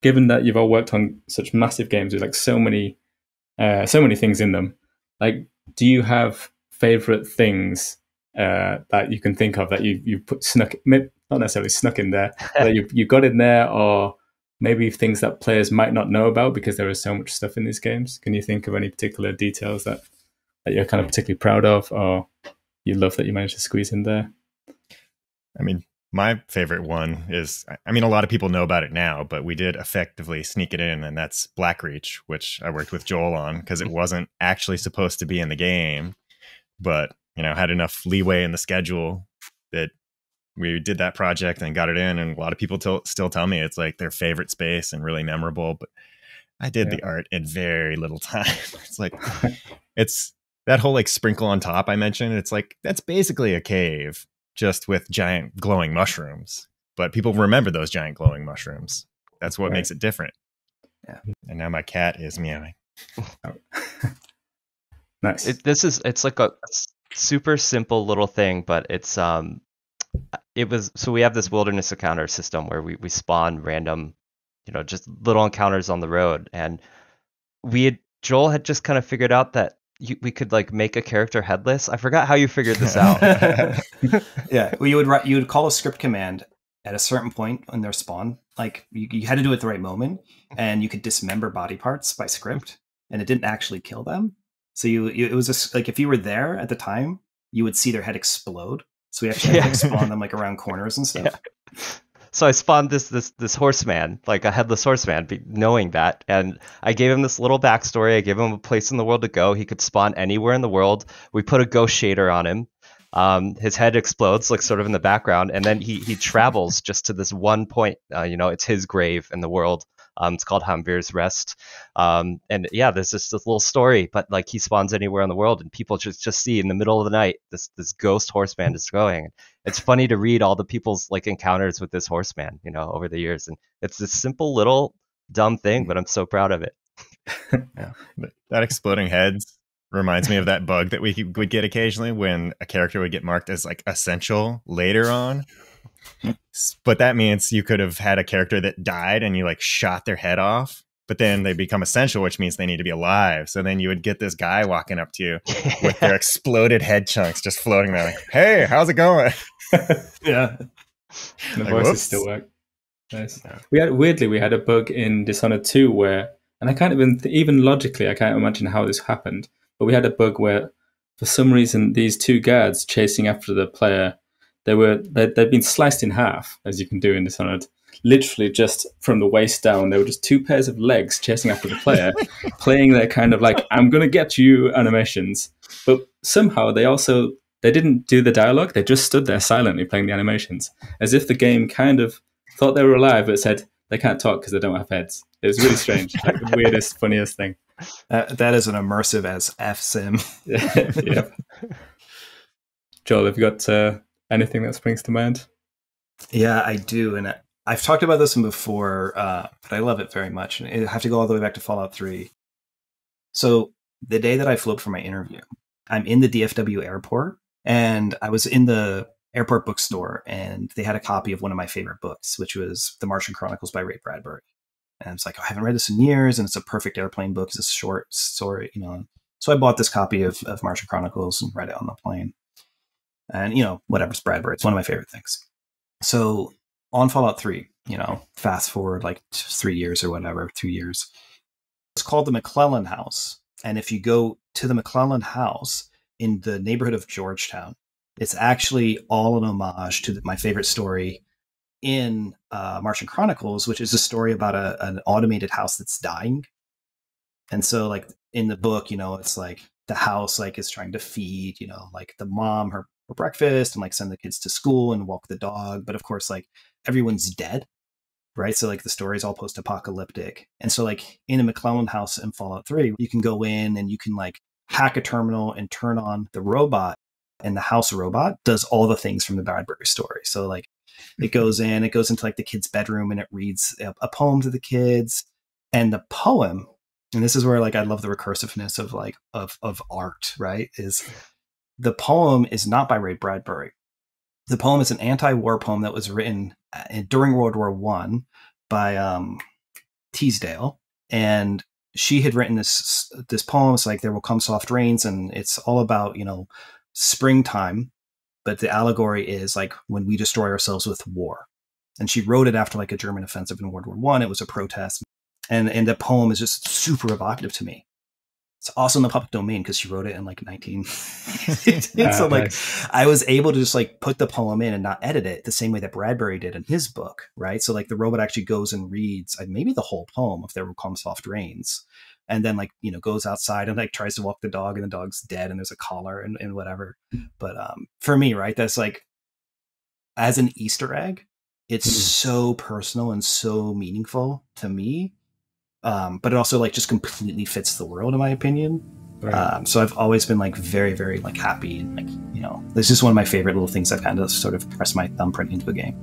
given that you've all worked on such massive games with like so many things in them, like, do you have favorite things that you can think of that you put snuck, not necessarily snuck in there, but that you got in there, or maybe things that players might not know about because there is so much stuff in these games? Can you think of any particular details that you're kind of particularly proud of, or you love that you managed to squeeze in there? I mean, my favorite one is, I mean, a lot of people know about it now, but we did effectively sneak it in, and that's Blackreach, which I worked with Joel on because it wasn't actually supposed to be in the game, but, you know, had enough leeway in the schedule that we did that project and got it in. And a lot of people still tell me it's like their favorite space and really memorable, but I did the art in very little time. It's like, it's that whole like sprinkle on top I mentioned. It's like, that's basically a cave just with giant glowing mushrooms, but people remember those giant glowing mushrooms. That's what makes it different. Yeah. And now my cat is meowing. Nice. It's like a super simple little thing, but so we have this wilderness encounter system where we spawn random, you know, just little encounters on the road, and Joel had just kind of figured out that we could like make a character headless. I forgot how you figured this out. Yeah, well, you would call a script command at a certain point in their spawn. Like you had to do it at the right moment, and you could dismember body parts by script, and it didn't actually kill them. So it was just like if you were there at the time, you would see their head explode. So we actually had to spawn them like around corners and stuff. Yeah. So I spawned this horseman, like a headless horseman, knowing that, and I gave him this little backstory. I gave him a place in the world to go. He could spawn anywhere in the world. We put a ghost shader on him. His head explodes, like sort of in the background, and then he travels just to this one point. You know, it's his grave in the world. It's called Hamvir's Rest. And yeah, there's this little story, but like he spawns anywhere in the world, and people just see in the middle of the night this ghost horseman is going. It's funny to read all the people's like encounters with this horseman, you know, over the years, and it's this simple little dumb thing, but I'm so proud of it. Yeah, that exploding heads reminds me of that bug that would get occasionally when a character would get marked as like essential later on. But that means you could have had a character that died and you like shot their head off, but then they become essential, which means they need to be alive. So then you would get this guy walking up to you with their exploded head chunks just floating there, like, "Hey, how's it going?" Yeah, the like, voices still work. Nice. Yeah. We had a bug in Dishonored 2 where, and I can't even logically, I can't imagine how this happened, but we had a bug where, for some reason, these two guards chasing after the player, they'd been sliced in half, as you can do in Dishonored. Literally just from the waist down, they were just two pairs of legs chasing after the player, playing their kind of like, "I'm gonna get you" animations. But somehow they didn't do the dialogue, they just stood there silently playing the animations, as if the game kind of thought they were alive, but said they can't talk because they don't have heads. It was really strange, like the weirdest, funniest thing. That is an immersive as F sim. Yeah. Joel, have you got anything that springs to mind? Yeah, I do, and I've talked about this one before, but I love it very much. And I have to go all the way back to Fallout 3. So the day that I flew up for my interview, I'm in the DFW airport, and I was in the airport bookstore, and they had a copy of one of my favorite books, which was The Martian Chronicles by Ray Bradbury. And it's like, I haven't read this in years, and it's a perfect airplane book. It's a short story, you know. So I bought this copy of Martian Chronicles and read it on the plane. And, you know, whatever, it's Bradbury. It's one of my favorite things. So on Fallout 3, you know, fast forward like 3 years or whatever, 2 years. It's called the McClellan House. And if you go to the McClellan House in the neighborhood of Georgetown, it's actually all an homage to my favorite story in Martian Chronicles, which is a story about an automated house that's dying. And so like in the book, you know, it's like the house like is trying to feed, you know, like the mom her breakfast and like send the kids to school and walk the dog. But of course, like everyone's dead, right? So like the story is all post-apocalyptic. And so like in the McClellan House in Fallout 3, you can go in and you can like hack a terminal and turn on the robot, and the house robot does all the things from the Bradbury story. So like it goes into like the kid's bedroom and it reads a poem to the kids. And the poem, and this is where like I love the recursiveness of like of art, right? Is the poem is not by Ray Bradbury. The poem is an anti-war poem that was written during World War I by Teasdale, and she had written this poem. It's like, there will come soft rains, and it's all about, springtime, but the allegory is like when we destroy ourselves with war. And she wrote it after like a German offensive in World War One. It was a protest, and the poem is just super evocative to me. It's also in the public domain because she wrote it in like 19. So like, nice. I was able to just like put the poem in and not edit it the same way that Bradbury did in his book, right? So like the robot actually goes and reads maybe the whole poem of There Will Come Soft Rains, and then like, goes outside and like tries to walk the dog, and the dog's dead, and there's a collar and whatever. But for me, right, that's like, as an Easter egg, it's so personal and so meaningful to me. But it also like just completely fits the world, in my opinion. Right. So I've always been like very, very like happy, and like, it's just one of my favorite little things I've kind of sort of pressed my thumbprint into a game.